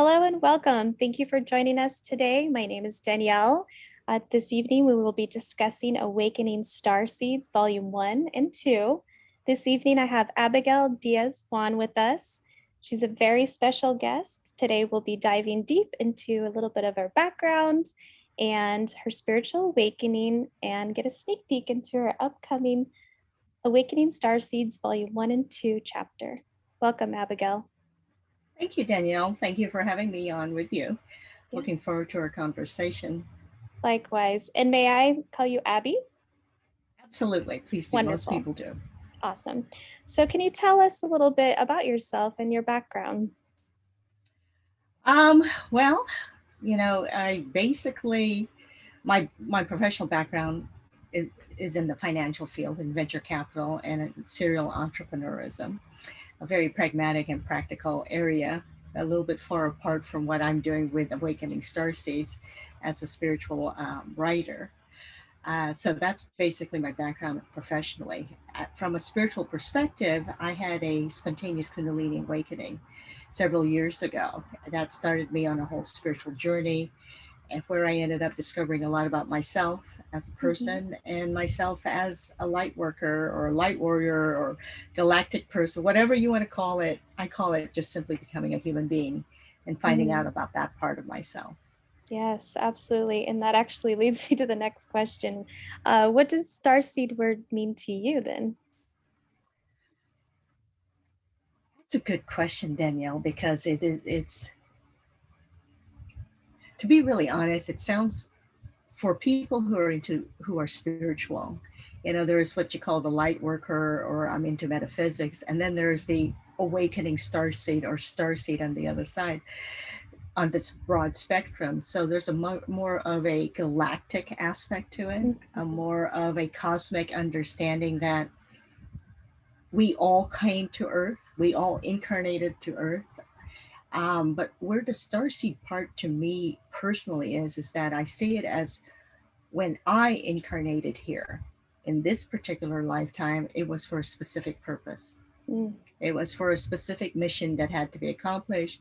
Hello and welcome. Thank you for joining us today. My name is Danielle. This evening, we will be discussing Awakening Starseeds, Volume 1 and 2. This evening, I have Abigail Diaz Juan with us. She's a very special guest. Today, we'll be diving deep into a little bit of her background and her spiritual awakening and get a sneak peek into her upcoming Awakening Starseeds, Volume 1 and 2 chapter. Welcome, Abigail. Thank you, Danielle. Thank you for having me on with you. Yes. Looking forward to our conversation. Likewise. And may I call you Abby? Absolutely. Please do. Wonderful. Most people do. Awesome. So can you tell us a little bit about yourself and your background? Well, I basically, my professional background is in the financial field, in venture capital and in serial entrepreneurism, a very pragmatic and practical area, a little bit far apart from what I'm doing with Awakening Starseeds as a spiritual writer. So that's basically my background professionally. From a spiritual perspective, I had a spontaneous kundalini awakening several years ago. That started me on a whole spiritual journey, and where I ended up discovering a lot about myself as a person and myself as a light worker or a light warrior or galactic person, whatever you want to call it. I call it just simply becoming a human being and finding out about that part of myself. Yes, absolutely. And that actually leads me to the next question. What does starseed word mean to you then? That's a good question, Danielle, because it's to be really honest, it sounds for people who are spiritual, there's what you call the light worker, or I'm into metaphysics, and then there's the awakening starseed or starseed on the other side on this broad spectrum. So there's more of a galactic aspect to it, a more of a cosmic understanding that we all came to Earth, we all incarnated to Earth. But where the starseed part to me personally is that I see it as when I incarnated here in this particular lifetime, it was for a specific purpose. It was for a specific mission that had to be accomplished.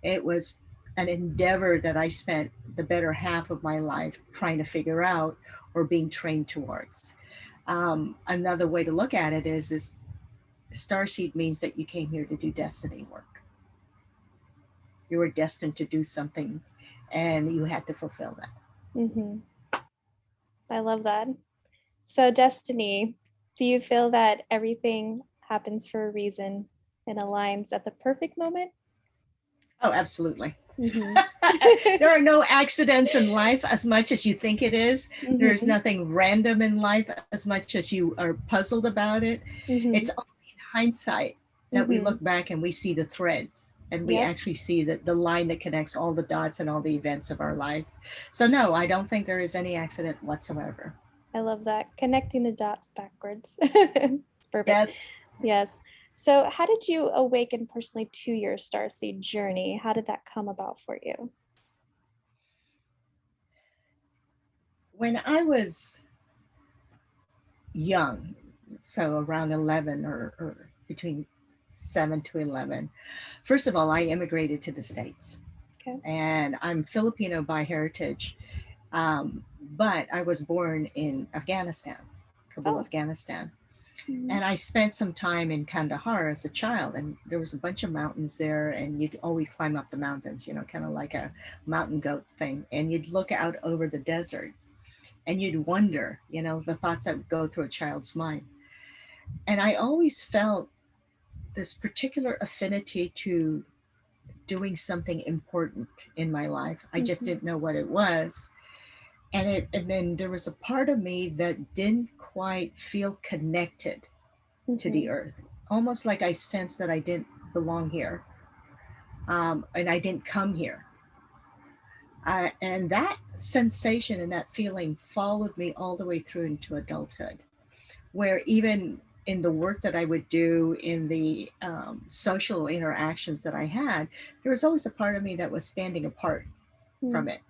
It was an endeavor that I spent the better half of my life trying to figure out or being trained towards. Another way to look at it is starseed means that you came here to do destiny work. You were destined to do something and you had to fulfill that. I love that. So destiny, do you feel that everything happens for a reason and aligns at the perfect moment? Oh, absolutely. There are no accidents in life as much as you think it is. There's nothing random in life as much as you are puzzled about it. It's only in hindsight that we look back and we see the threads and we actually see the line that connects all the dots and all the events of our life. So no, I don't think there is any accident whatsoever. I love that. Connecting the dots backwards. It's perfect. Yes. Yes. So how did you awaken personally to your starseed journey? How did that come about for you? When I was young, so around 11 or between 7 to 11, first of all, I immigrated to the States. Okay. And I'm Filipino by heritage, but I was born in Afghanistan, Kabul, Afghanistan. And I spent some time in Kandahar as a child, and there was a bunch of mountains there, and you'd always climb up the mountains, kind of like a mountain goat thing. And you'd look out over the desert and you'd wonder, the thoughts that would go through a child's mind. And I always felt this particular affinity to doing something important in my life. I just didn't know what it was. And then there was a part of me that didn't quite feel connected to the earth, almost like I sensed that I didn't belong here, and I didn't come here. And that sensation and that feeling followed me all the way through into adulthood, where even in the work that I would do, in the social interactions that I had, there was always a part of me that was standing apart from it.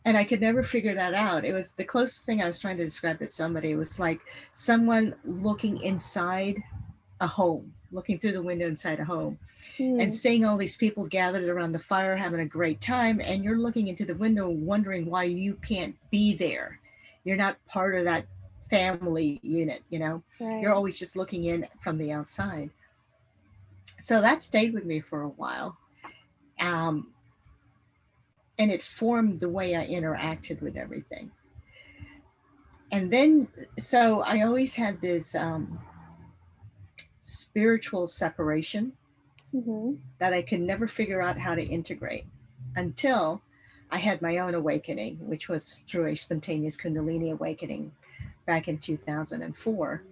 And I could never figure that out. It was the closest thing I was trying to describe to somebody. It was like someone looking inside a home looking through the window inside a home and Mm, seeing all these people gathered around the fire having a great time, and you're looking into the window wondering why you can't be there. You're not part of that family unit, you know. You're right. always just looking in from the outside. So that stayed with me for a while. Um, and it formed the way I interacted with everything. And then, so I always had this spiritual separation Mm-hmm. that I could never figure out how to integrate until I had my own awakening, which was through a spontaneous kundalini awakening back in 2004.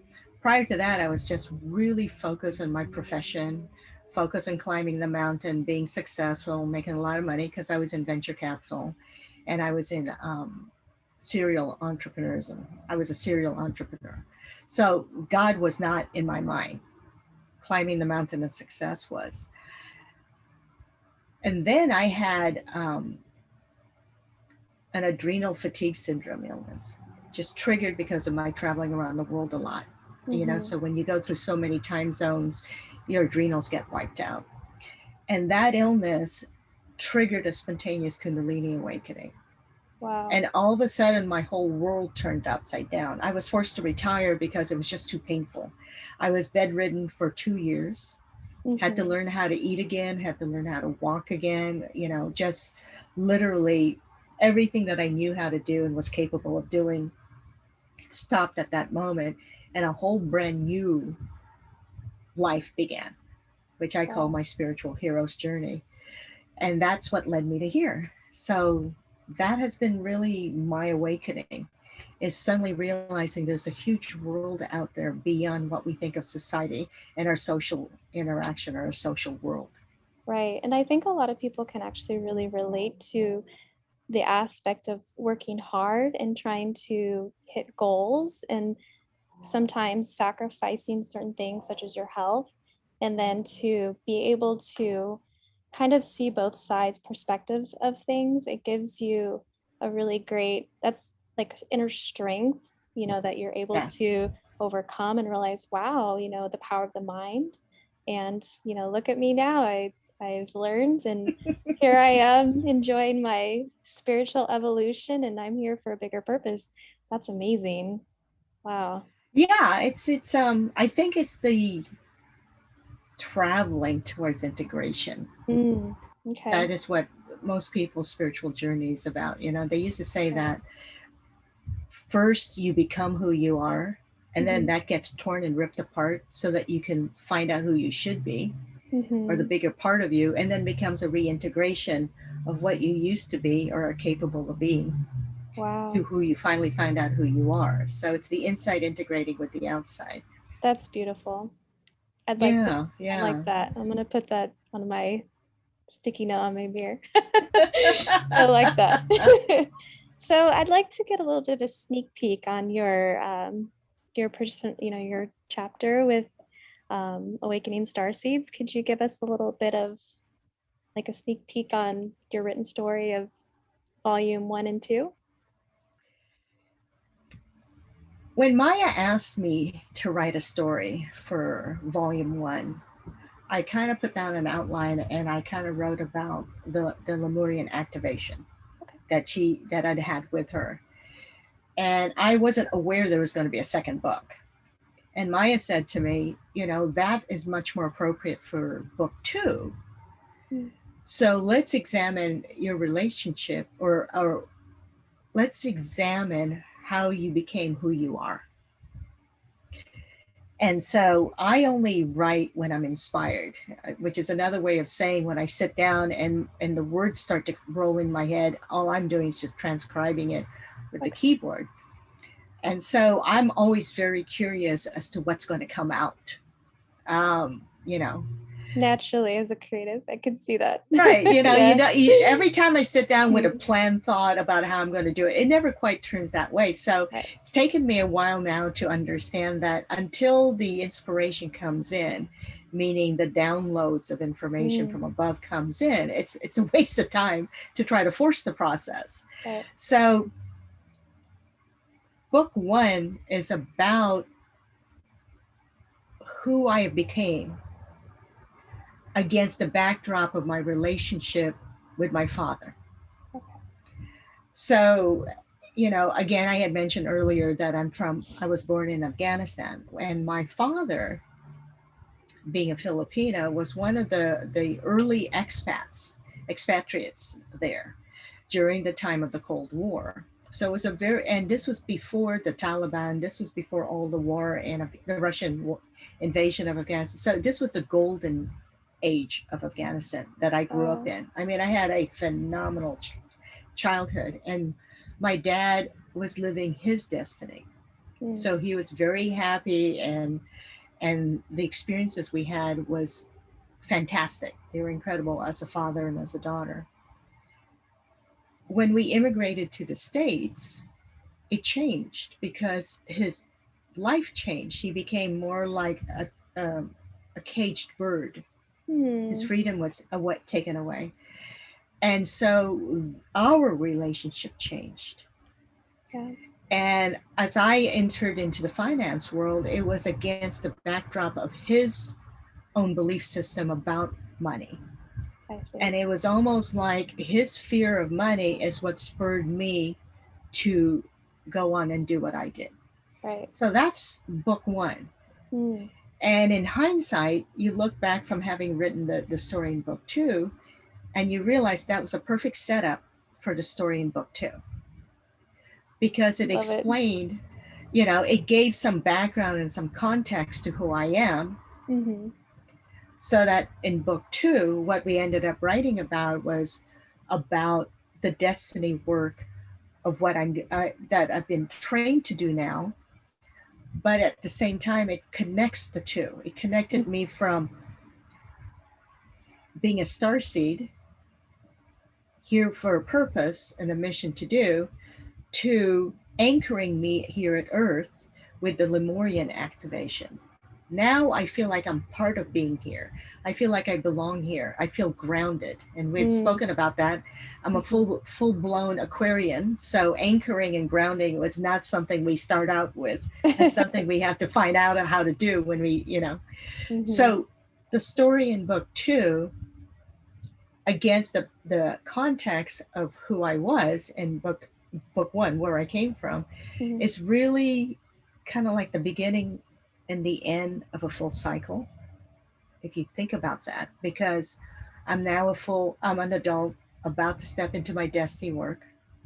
Prior to that, I was just really focused on my profession, focused on climbing the mountain, being successful, making a lot of money because I was in venture capital and I was in serial entrepreneurism. I was a serial entrepreneur. So God was not in my mind. Climbing the mountain of success was. And then I had an adrenal fatigue syndrome illness, just triggered because of my traveling around the world a lot. You know, Mm-hmm. so when you go through so many time zones, your adrenals get wiped out. And that illness triggered a spontaneous Kundalini awakening. Wow. And all of a sudden, my whole world turned upside down. I was forced to retire because it was just too painful. I was bedridden for 2 years, had to Mm-hmm. learn how to eat again, had to learn how to walk again, you know, just literally everything that I knew how to do and was capable of doing stopped at that moment. And a whole brand new life began, which I call Wow. my spiritual hero's journey. And that's what led me to here. So that has been really my awakening, is suddenly realizing there's a huge world out there beyond what we think of society and our social interaction or our social world. Right. And I think a lot of people can actually really relate to the aspect of working hard and trying to hit goals and sometimes sacrificing certain things such as your health, and then to be able to kind of see both sides perspective of things. It gives you a really great, that's like inner strength, that you're able Yes. to overcome and realize, wow, the power of the mind. And look at me now. I've learned, and here I am enjoying my spiritual evolution, and I'm here for a bigger purpose. That's amazing. Wow. Yeah, it's I think it's the traveling towards integration. Mm, okay. That is what most people's spiritual journey is about. You know, they used to say Right. that first you become who you are, and then Mm-hmm. that gets torn and ripped apart so that you can find out who you should be or the Mm-hmm. bigger part of you, and then becomes a reintegration of what you used to be or are capable of being to Wow. who you finally find out who you are. So it's the inside integrating with the outside. That's beautiful. I'd like to, Yeah, I yeah. like that. I'm gonna put that on my sticky note on my mirror. I like that. So I'd like to get a little bit of a sneak peek on your person, your chapter with Awakening Starseeds. Could you give us a little bit of like a sneak peek on your written story of volume 1 and 2? When Maya asked me to write a story for volume 1, I kind of put down an outline and I kind of wrote about the Lemurian activation Okay. that I'd had with her. And I wasn't aware there was going to be a second book. And Maya said to me, you know, that is much more appropriate for book 2. Mm. So let's examine your relationship, or let's examine how you became who you are. And so I only write when I'm inspired, which is another way of saying when I sit down and the words start to roll in my head, all I'm doing is just transcribing it with the Okay. keyboard. And so I'm always very curious as to what's going to come out. You know, Naturally, as a creative, I could see that. right? Yeah. Every time I sit down with a Mhm. planned thought about how I'm going to do it, it never quite turns that way. So Right. it's taken me a while now to understand that until the inspiration comes in, meaning the downloads of information Mm, from above comes in, it's a waste of time to try to force the process. right. So book 1 is about who I became against the backdrop of my relationship with my father. Okay. So, again, I had mentioned earlier that I was born in Afghanistan, and my father, being a Filipino, was one of the early expatriates there during the time of the Cold War. So it was and this was before the Taliban, this was before all the war and the Russian invasion of Afghanistan. So this was the golden age of Afghanistan that I grew up Oh. in. I mean, I had a phenomenal childhood, and my dad was living his destiny. Mm. So he was very happy, and the experiences we had was fantastic. They were incredible as a father and as a daughter. When we immigrated to the States, it changed because his life changed. He became more like a caged bird. His Hmm. freedom was taken away. And so our relationship changed. Yeah. And as I entered into the finance world, it was against the backdrop of his own belief system about money. I see. And it was almost like his fear of money is what spurred me to go on and do what I did. Right. So that's book one. Mm. And in hindsight, you look back from having written the story in book two, and you realize that was a perfect setup for the story in book two, because it Love it. explained, it gave some background and some context to who I am. Mm-hmm. So that in book two, what we ended up writing about was about the destiny work of what that I've been trained to do now. But at the same time, it connects the two. It connected me from being a starseed here for a purpose and a mission to do, to anchoring me here at Earth with the Lemurian activation. Now I feel like I'm part of being here. I feel like I belong here. I feel grounded, and we've Mm. spoken about that. I'm a Mm-hmm. full blown Aquarian, so anchoring and grounding was not something we start out with. It's something we have to find out how to do when we. Mm-hmm. So the story in book two, against the context of who I was in book one, where I came from, Mm-hmm. is really kind of like the beginning and the end of a full cycle, if you think about that, because I'm an adult about to step into my destiny work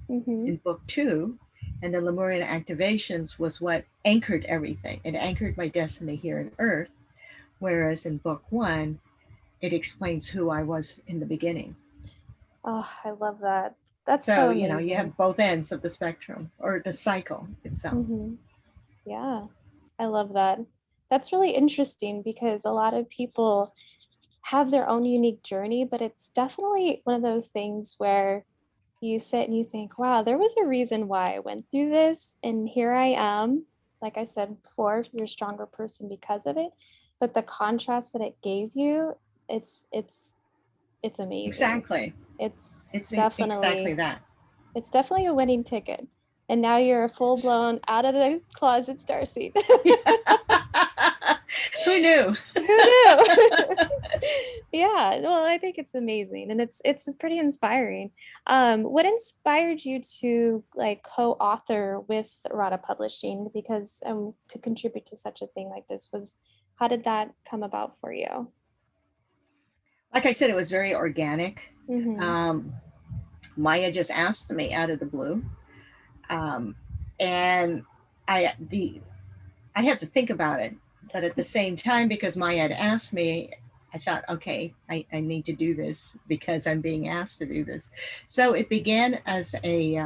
Mm-hmm. in book two, and the Lemurian activations was what anchored everything. It anchored my destiny here on Earth, whereas in book one, it explains who I was in the beginning. Oh, I love that. That's So, so you amazing. have both ends of the spectrum or the cycle itself. Mm-hmm. Yeah, I love that. That's really interesting because a lot of people have their own unique journey, but it's definitely one of those things where you sit and you think, wow, there was a reason why I went through this, and here I am. Like I said before, you're a stronger person because of it. But the contrast that it gave you, it's it's it's amazing. Exactly. It's It's exactly definitely that. it's definitely a winning ticket. And now you're a full-blown out of the closet starseed. Who knew? Who knew? Yeah, well, I think it's amazing and it's pretty inspiring. What inspired you to like co-author with Rada Publishing? Because to contribute to such a thing like this was, how did that come about for you? Like I said, it was very organic. Mm-hmm. Um, Maya just asked me out of the blue, um, and I the I had to think about it. But at the same time, because Maya had asked me, I thought, okay, I need to do this because I'm being asked to do this. So it began as a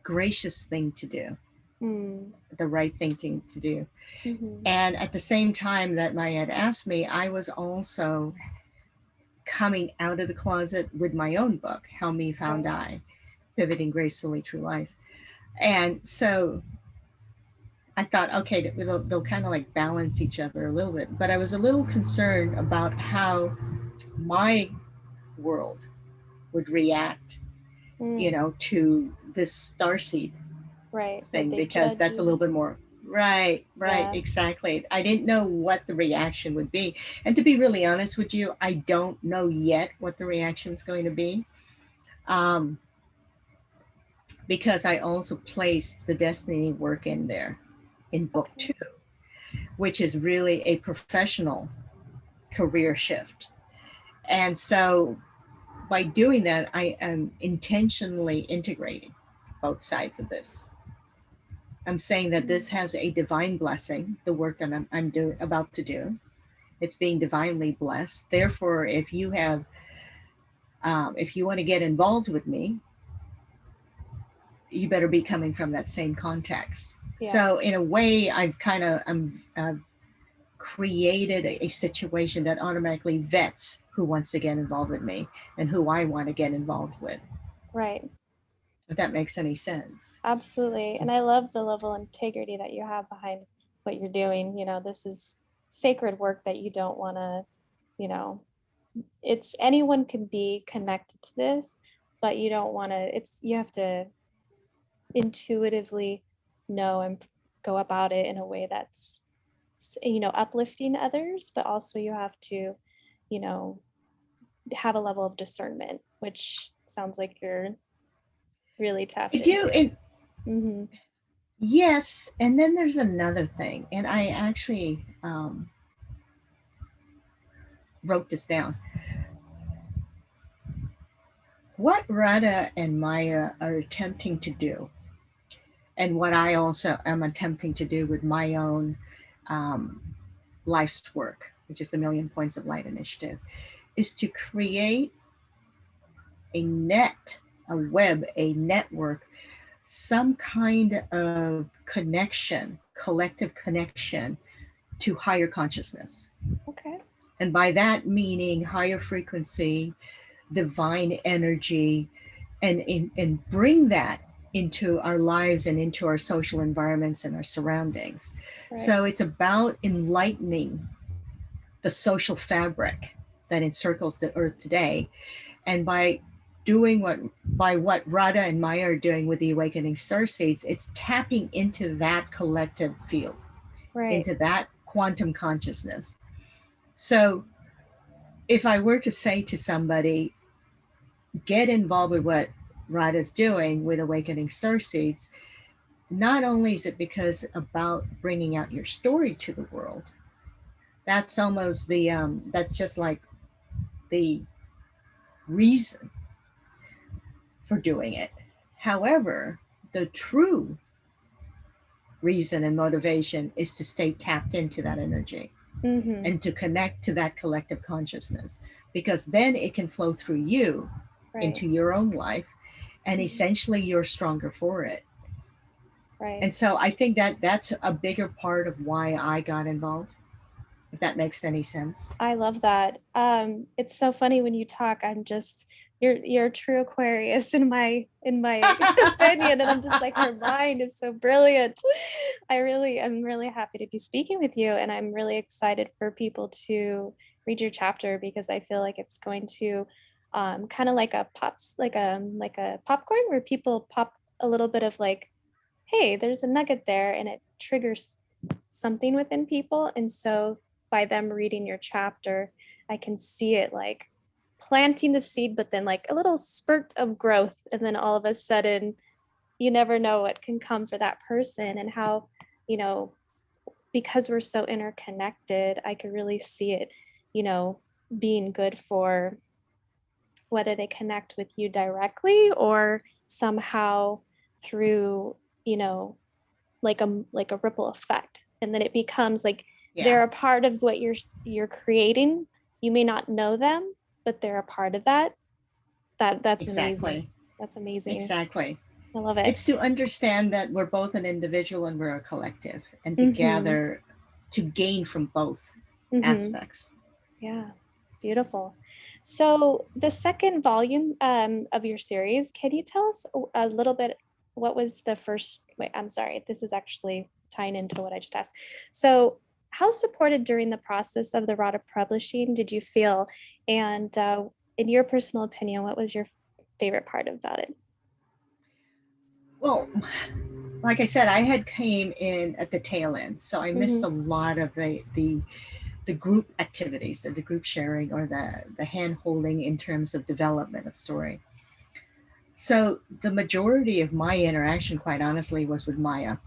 gracious thing to do, Mm. the right thing to do. Mm-hmm. And at the same time that Maya had asked me, I was also coming out of the closet with my own book, How Me Found Right. I, Pivoting Gracefully Through Life. And so I thought, okay, they'll kind of like balance each other a little bit. But I was a little concerned about how my world would react, Mm. to this starseed Right. Would thing, they because judge that's a little you? bit more, Right, Yeah. exactly. I didn't know what the reaction would be. And to be really honest with you, I don't know yet what the reaction is going to be. Um, because I also placed the destiny work in there in book Okay. 2, which is really a professional career shift. And so by doing that, I am intentionally integrating both sides of this. I'm saying that Mm. this has a divine blessing, the work that about to do. It's being divinely blessed. Therefore, if you want to get involved with me, you better be coming from that same context. Yeah. So in a way, I've created a situation that automatically vets who wants to get involved with me and who I want to get involved with. Right. If that makes any sense. Absolutely. And I love the level of integrity that you have behind what you're doing. This is sacred work that you don't want to, you know, it's anyone can be connected to this, but you don't want to, you have to intuitively know and go about it in a way that's, uplifting others, but also you have to, you know, have a level of discernment, which sounds like you're really I tapped do, into. and Mm-hmm. yes, and then there's another thing, and I actually wrote this down. What Rada and Maya are attempting to do, and what I also am attempting to do with my own um, life's work, which is the Million Points of Light Initiative, is to create a net, a web, a network, some kind of connection, collective connection to higher consciousness. Okay. And by that meaning higher frequency, divine energy, and bring that into our lives and into our social environments and our surroundings. Right. So it's about enlightening the social fabric that encircles the earth today. And doing what what Rada and Maya are doing with the Awakening Starseeds, it's tapping into that collective field, Right. into that quantum consciousness. So if I were to say to somebody, get involved with what Rada's doing with Awakening Starseeds, not only is it because about bringing out your story to the world, that's almost that's just like the reason for doing it. However, the true reason and motivation is to stay tapped into that energy Mm-hmm. and to connect to that collective consciousness, because then it can flow through you Right. into your own life, and Mm-hmm. essentially you're stronger for it. Right. And so I think that that's a bigger part of why I got involved, if that makes any sense. I love that. It's so funny when you talk. I'm just you're a true Aquarius in my opinion, and I'm just like her mind is so brilliant. I'm really happy to be speaking with you, and I'm really excited for people to read your chapter because I feel like it's going to kind of like a pops like a popcorn where people pop a little bit of like, hey, there's a nugget there, and it triggers something within people. And so by them reading your chapter, I can see it like planting the seed, but then like a little spurt of growth. And then all of a sudden, you never know what can come for that person and how, you know, because we're so interconnected, I could really see it, being good for whether they connect with you directly or somehow through, you know, like a ripple effect, and then it becomes like Yeah, they're a part of what you're creating. You may not know them, but they're a part of that's amazing. exactly. That's amazing. Exactly. I love it. It's to understand that we're both an individual and we're a collective, and to Mm-hmm. gather to gain from both Mm-hmm. aspects. Yeah, beautiful. So the second volume of your series, can you tell us a little bit, what was the first, wait, I'm sorry, this is actually tying into what I just asked. So how supported during the process of the Rada publishing did you feel? And in your personal opinion, what was your favorite part about it? Well, like I said, I had came in at the tail end, so I missed a lot of the group activities, the group sharing, or the hand holding in terms of development of story. So the majority of my interaction, quite honestly, was with Maya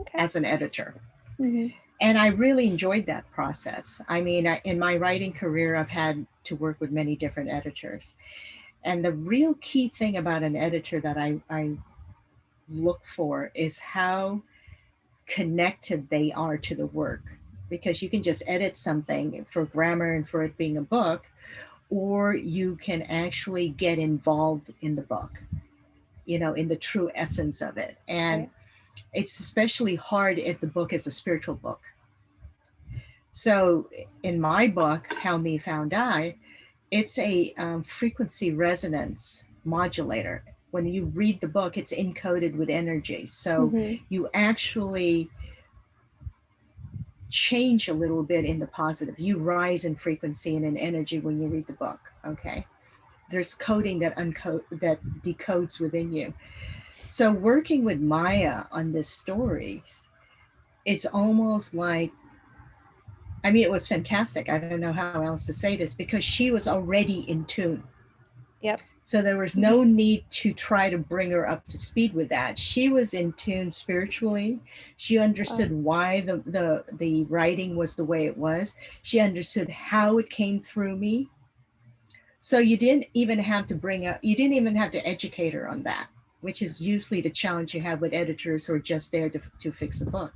Okay. as an editor. Hmm. And I really enjoyed that process. I mean, in my writing career, I've had to work with many different editors. And the real key thing about an editor that I look for is how connected they are to the work. Because you can just edit something for grammar and for it being a book, or you can actually get involved in the book, in the true essence of it. And Right. it's especially hard if the book is a spiritual book. So in my book, How Me Found I, it's a frequency resonance modulator. When you read the book, it's encoded with energy. So Hmm. you actually change a little bit in the positive. You rise in frequency and in energy when you read the book. Okay. There's coding that decodes within you. So working with Maya on this story, it's almost like, I mean, it was fantastic. I don't know how else to say this, because she was already in tune. Yep. So there was Hmm. no need to try to bring her up to speed with that. She was in tune spiritually. She Wow. understood why the writing was the way it was. She understood how it came through me. So you didn't even have to educate her on that, which is usually the challenge you have with editors who are just there to fix a book.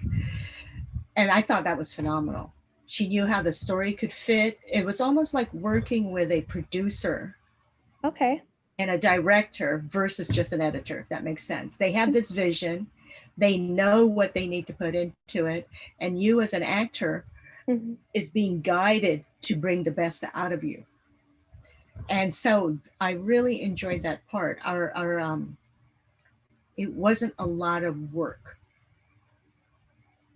And I thought that was phenomenal. She knew how the story could fit. It was almost like working with a producer Okay. and a director versus just an editor, if that makes sense. They have this vision, they know what they need to put into it, and you as an actor Hmm. is being guided to bring the best out of you. And so I really enjoyed that part. Our it wasn't a lot of work.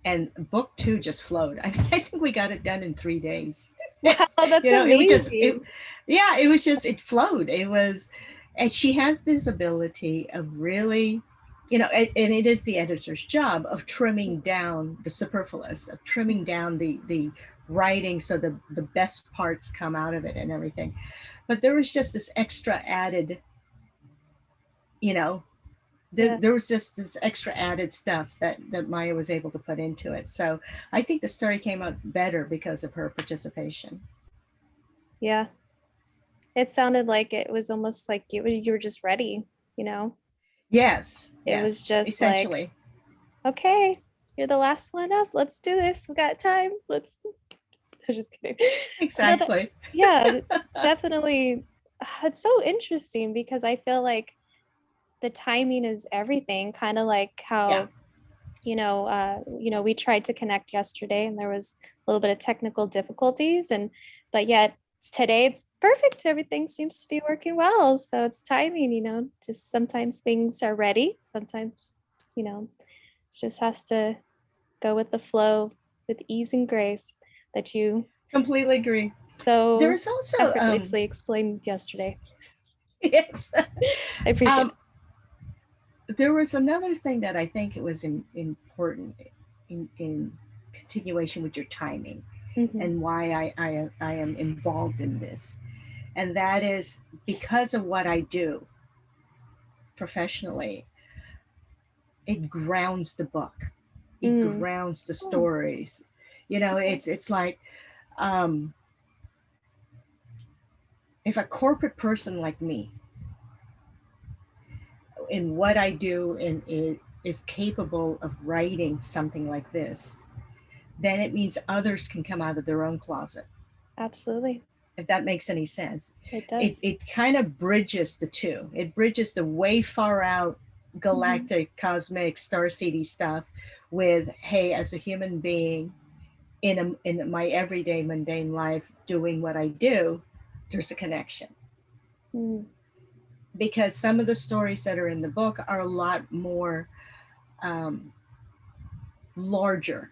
And book two just flowed. I mean, I think we got it done in 3 days. Wow, that's It was just amazing. yeah, it was just, it flowed. It was, and she has this ability of really, and it is the editor's job of trimming down the superfluous, of trimming down the writing so the best parts come out of it and everything. But there was just this extra added, you know, Yeah. there was just this extra added stuff that Maya was able to put into it. So I think the story came out better because of her participation. Yeah. It sounded like it was almost like you were just ready, you know? Yes, It was yes, just like, essentially. okay, you're the last one up. Let's do this. We got time. Let's I'm just kidding. No, that, Exactly. yeah, it's definitely it's so interesting because I feel like the timing is everything, kind of like Yeah, how we tried to connect yesterday and there was a little bit of technical difficulties and but yet today it's perfect. Everything seems to be working well. So it's timing, just sometimes things are ready. Sometimes, it just has to go with the flow with ease and grace that you completely agree. so There's also effortlessly explained yesterday. yes. I appreciate um, there was another thing that I think it was important in continuation with your timing, it. Hmm. and why I am involved in this, and that is because of what I do professionally. It grounds the book, it Mm. grounds the Oh, stories. okay. It's like, um, if a corporate person like me in what I do and is capable of writing something like this, then it means others can come out of their own closet, Absolutely. if that makes any sense. It it, does. it kind of bridges the two. It bridges the way far out Hmm. galactic cosmic starseedy stuff with, hey, as a human being in my everyday mundane life doing what I do, there's a connection. Mm. Because some of the stories that are in the book are a lot more um, larger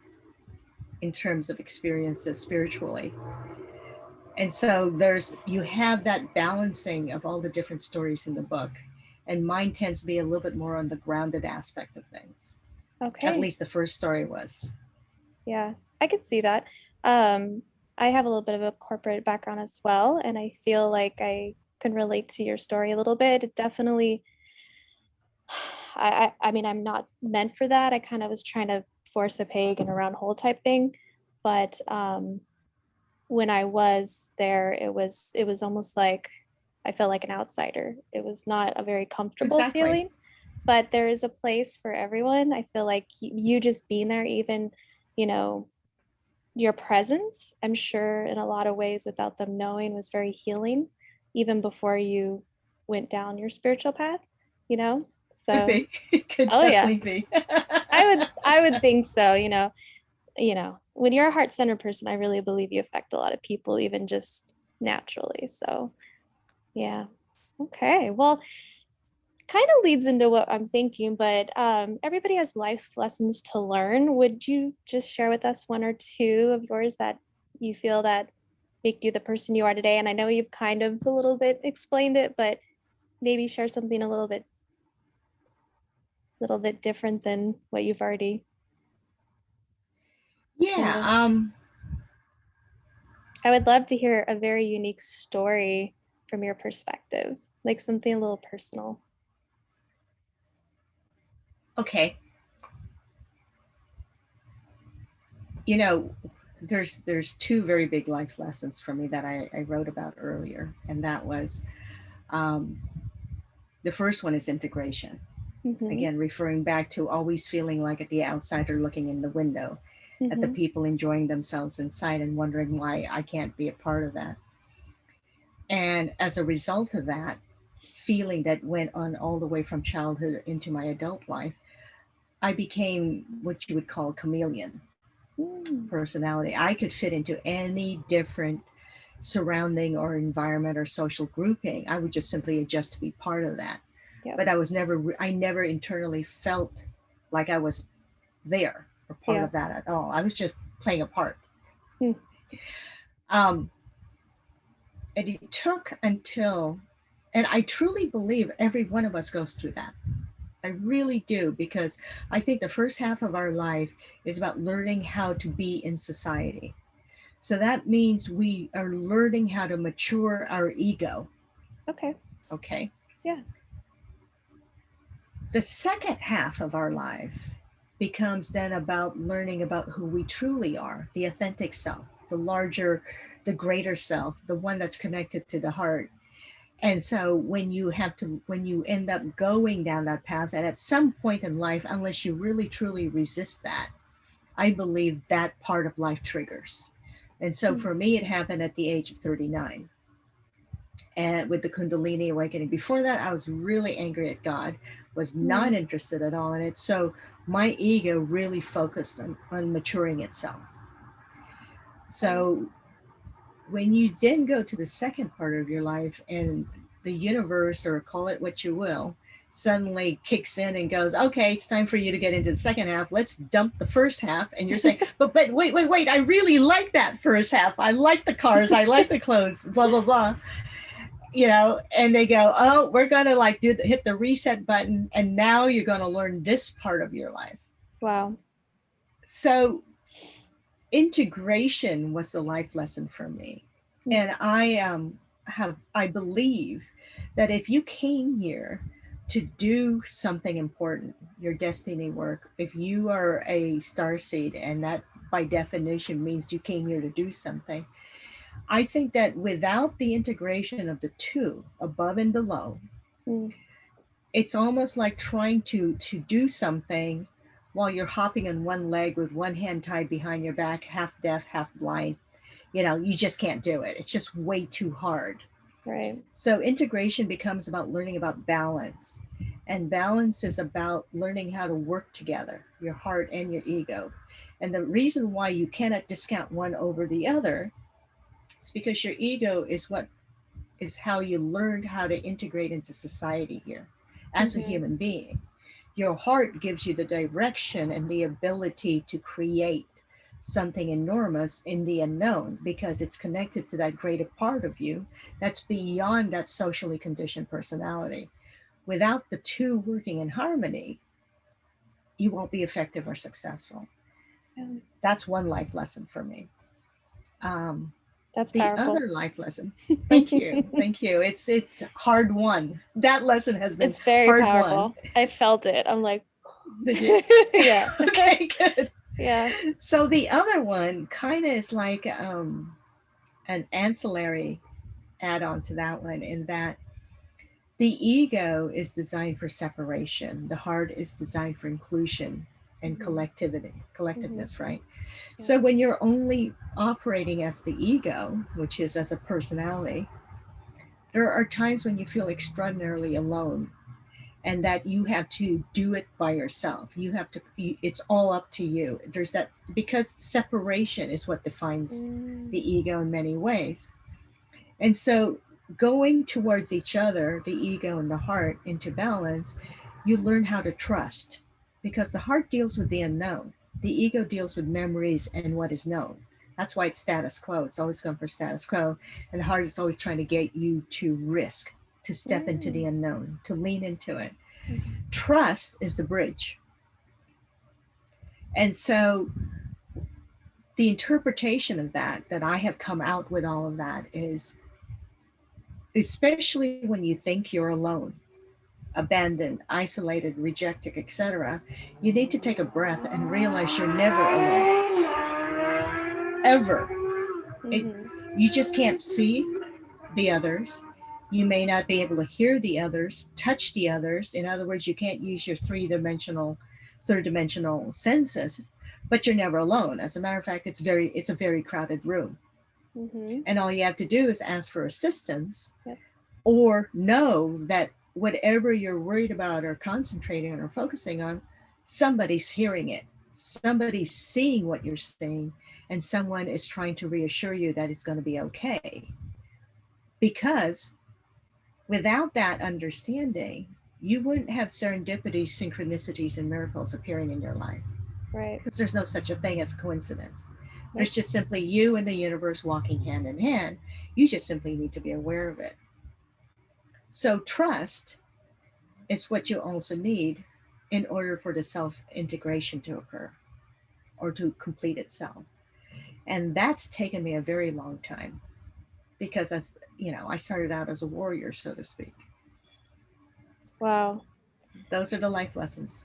in terms of experiences spiritually. And so you have that balancing of all the different stories in the book. and mine tends to be a little bit more on the grounded aspect of things. At Okay. least the first story was. Yeah, I could see that. Um, I have a little bit of a corporate background as well, and I feel like I can relate to your story a little bit. It definitely, I mean, I'm not meant for that. I kind of was trying to force a peg in a round hole type thing, but when I was there, it was almost like I felt like an outsider. It was not a very comfortable Exactly. feeling, but there is a place for everyone. I feel like you just being there, even, you know, your presence, I'm sure in a lot of ways without them knowing was very healing, even before you went down your spiritual path, you know? Could So, be. It could oh yeah, definitely be. I would think so, when you're a heart-centered person, I really believe you affect a lot of people, even just naturally. So, yeah. Okay. Well, kind of leads into what I'm thinking, but everybody has life lessons to learn. Would you just share with us one or two of yours that you feel that make you the person you are today? And I know you've kind of a little bit explained it, but maybe share something a little bit different than what you've already kind Yeah. of. I would love to hear a very unique story from your perspective, like something a little personal. Okay. You know, there's two very big life lessons for me that I wrote about earlier, and that was um, the first one is integration. Mm-hmm. Again, referring back to always feeling like at the outsider looking in the window at the Mm-hmm. people enjoying themselves inside and wondering why I can't be a part of that. And as a result of that feeling that went on all the way from childhood into my adult life, I became what you would call a chameleon Mm. personality. I could fit into any different surrounding or environment or social grouping. I would just simply adjust to be part of that. Yep. But I never internally felt like I was there or part Yeah. of that at all. I was just playing a part. Mm. Um, and it took until, and I truly believe every one of us goes through that. I really do, because I think the first half of our life is about learning how to be in society. So that means we are learning how to mature our ego. Okay. Okay. Yeah. The second half of our life becomes then about learning about who we truly are, the authentic self, the larger, the greater self, the one that's connected to the heart. And so when you end up going down that path, and at some point in life, unless you really truly resist that, I believe that part of life triggers. And so Mm. for me, it happened at the age of 39 and with the kundalini awakening. Before that, I was really angry at God, was not Mm. interested at all in it. So my ego really focused on maturing itself. Right. So when you then go to the second part of your life and the universe, or call it what you will, suddenly kicks in and goes, okay, it's time for you to get into the second half. Let's dump the first half. And you're saying, but wait, I really like that first half. I like the cars, I like the clothes, blah, blah, blah. And they go, oh, we're gonna like hit the reset button, and now you're gonna learn this part of your life. Wow. So integration was a life lesson for me. Mm. And I believe that if you came here to do something important, your destiny work, if you are a star seed, and that by definition means you came here to do something, I think that without the integration of the two, above and below, Mm. it's almost like trying to do something while you're hopping on one leg with one hand tied behind your back, half deaf, half blind. You just can't do it. It's just way too hard. Right. So integration becomes about learning about balance. And balance is about learning how to work together, your heart and your ego. And the reason why you cannot discount one over the other is because your ego is how you learned how to integrate into society here as a Mm-hmm. human being. Your heart gives you the direction and the ability to create something enormous in the unknown, because it's connected to that greater part of you that's beyond that socially conditioned personality. Without the two working in harmony, you won't be effective or successful. Yeah. That's one life lesson for me. Um, That's the powerful. other life lesson, thank you, thank you. It's hard won. That lesson has been It's very hard won. powerful. I felt it. I'm like, Did you? yeah. Okay, good. Yeah. So the other one kind of is like an ancillary add-on to that one, in that the ego is designed for separation. The heart is designed for inclusion and Mhm. Mhm. collectiveness, right? Yeah. So when you're only operating as the ego, which is as a personality, there are times when you feel extraordinarily alone, and that you have to do it by yourself. You have to, it's all up to you. There's that, because separation is what defines Mm. the ego in many ways. And so going towards each other, the ego and the heart, into balance, you learn how to trust, because the heart deals with the unknown. The ego deals with memories and what is known. That's why it's status quo. It's always going for status quo. And the heart is always trying to get you to risk, to step into the Mm. unknown, to lean into it. Mhm. Trust is the bridge. And so the interpretation of that I have come out with all of that is, especially when you think you're alone, abandoned, isolated, rejected, etc., you need to take a breath and realize you're never alone, ever. It, Mhm. you just can't see the others. You may not be able to hear the others, touch the others. In other words, you can't use your third dimensional senses, but you're never alone. As a matter of fact, it's a very crowded room. Mhm. And all you have to do is ask for assistance, Yep. or know that whatever you're worried about or concentrating on or focusing on, somebody's hearing it. Somebody's seeing what you're saying, and someone is trying to reassure you that it's going to be okay. Because without that understanding, you wouldn't have serendipities, synchronicities, and miracles appearing in your life, Right. because there's no such a thing as coincidence. There's Nope. just simply you and the universe walking hand in hand. You just simply need to be aware of it. So, trust is what you also need in order for the self integration to occur or to complete itself. And that's taken me a very long time, because, as you know, I started out as a warrior, so to speak. Wow. Those are the life lessons,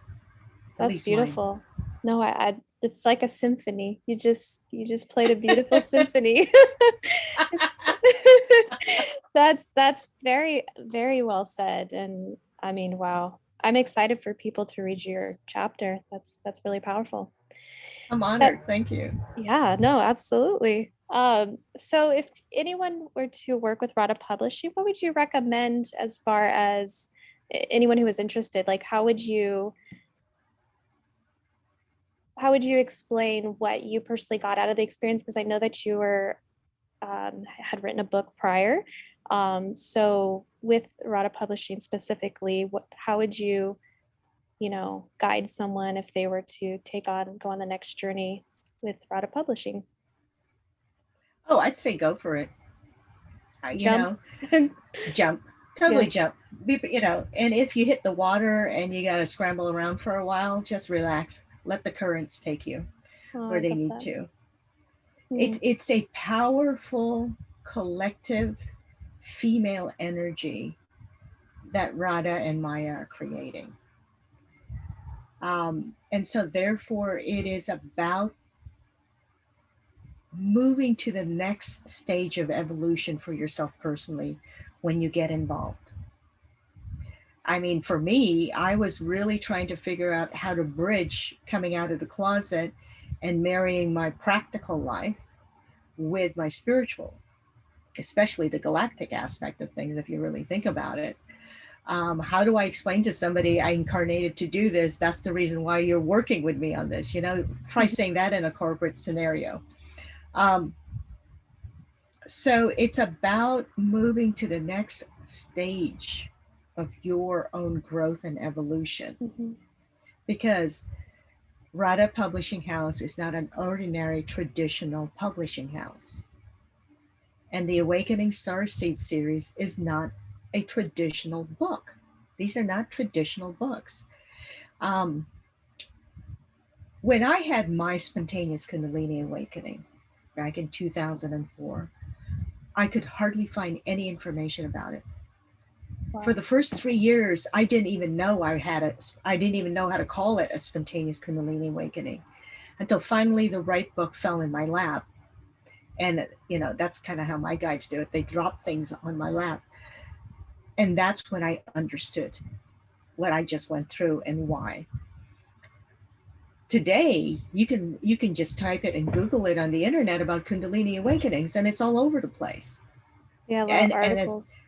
at That's least mine. beautiful. No, I it's like a symphony. You just played a beautiful symphony. That's very, very well said. And I mean, wow. I'm excited for people to read your chapter. That's really powerful. I'm So, honored. Thank you. yeah, no, absolutely. So if anyone were to work with Rada Publishing, what would you recommend as far as anyone who is interested? Like, how would you explain what you personally got out of the experience? Because I know that you had written a book prior. So with Rada Publishing specifically, how would you guide someone if they were to go on the next journey with Rada Publishing? Oh, I'd say go for it. You Jump. know, jump, Yeah. totally jump. And if you hit the water and you got to scramble around for a while, just relax. Let the currents take you Oh, where I they love need that. to. Mm, It's a powerful collective female energy that Rada and Maya are creating. And so, therefore, it is about moving to the next stage of evolution for yourself personally when you get involved. I mean, for me, I was really trying to figure out how to bridge coming out of the closet and marrying my practical life with my spiritual, especially the galactic aspect of things, if you really think about it. How do I explain to somebody I incarnated to do this? That's the reason why you're working with me on this. Try saying that in a corporate scenario. Um, so it's about moving to the next stage of your own growth and evolution, mhm, because Rada Publishing House is not an ordinary traditional publishing house. And the Awakening Starseed series is not a traditional book. These are not traditional books. Um, when I had my spontaneous Kundalini awakening back in 2004, I could hardly find any information about it. For Wow. the first 3 years, I didn't even know I didn't even know how to call it a spontaneous Kundalini awakening until finally the right book fell in my lap. And, that's kind of how my guides do it. They drop things on my lap. And that's when I understood what I just went through and why. Today, you can just type it and Google it on the internet about Kundalini awakenings, and it's all over the place. Yeah, a lot of And it's articles.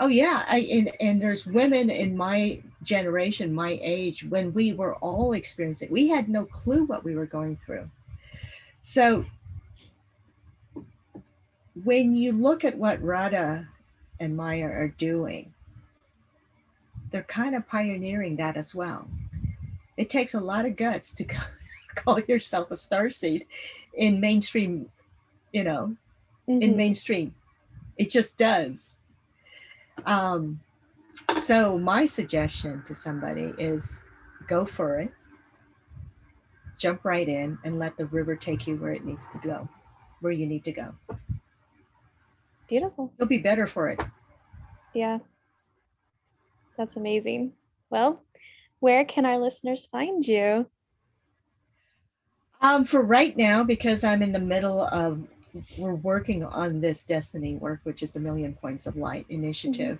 Oh yeah, and there's women in my generation, my age, when we were all experiencing, we had no clue what we were going through. So when you look at what Rada and Maya are doing, they're kind of pioneering that as well. It takes a lot of guts to call yourself a starseed in mainstream, you know, in Hmm. mainstream. It just does. Um, so my suggestion to somebody is go for it, jump right in, and let the river take you where it needs to go, where you need to go. Beautiful. You'll be better for it. Yeah, that's amazing. Well, where can our listeners find you? For right now, because I'm in the middle of, we're working on this destiny work, which is the Million Points of Light Hmm. initiative.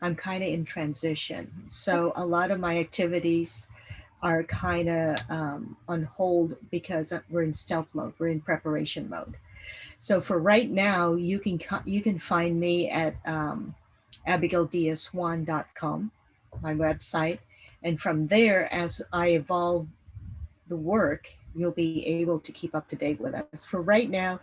I'm kind of in transition. Okay. So a lot of my activities are kind of on hold because we're in stealth mode, we're in preparation mode. So for right now, you can find me at abigaildiazjuan.com, my website, and from there, as I evolve the work, you'll be able to keep up to date with us. For right now,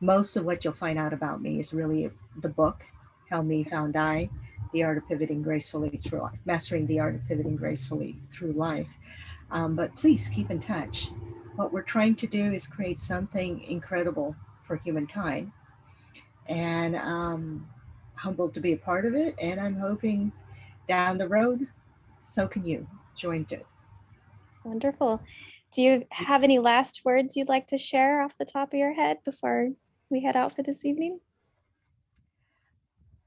most of what you'll find out about me is really the book, How Me Found I, The Art of Pivoting Gracefully Through Life, Mastering the Art of Pivoting Gracefully Through Life. But please keep in touch. What we're trying to do is create something incredible for humankind, and humbled to be a part of it. And I'm hoping down the road, so can you join it. Wonderful. Do you have any last words you'd like to share off the top of your head before we head out for this evening?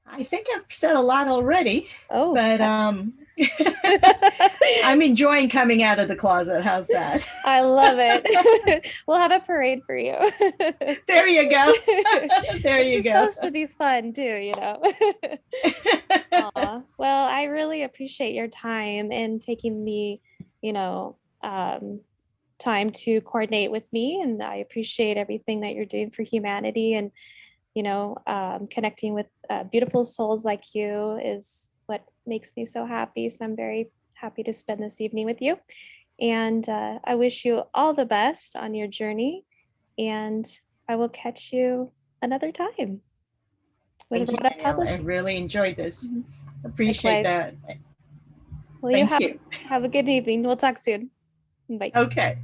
I think I've said a lot already, Oh, but I'm enjoying coming out of the closet. How's that? I love it. We'll have a parade for you. There you go. There This you is go. supposed to be fun too, you know. Aw. Well, I really appreciate your time and taking the, you know, time to coordinate with me. And I appreciate everything that you're doing for humanity, and, connecting with beautiful souls like you is what makes me so happy. So I'm very happy to spend this evening with you. And I wish you all the best on your journey. And I will catch you another time with Thank you, Rada Danielle. I Publishing. really enjoyed this. Mhm. Appreciate Likewise. that. Well, you Thank you. have a good evening. We'll talk soon. Bye. Okay.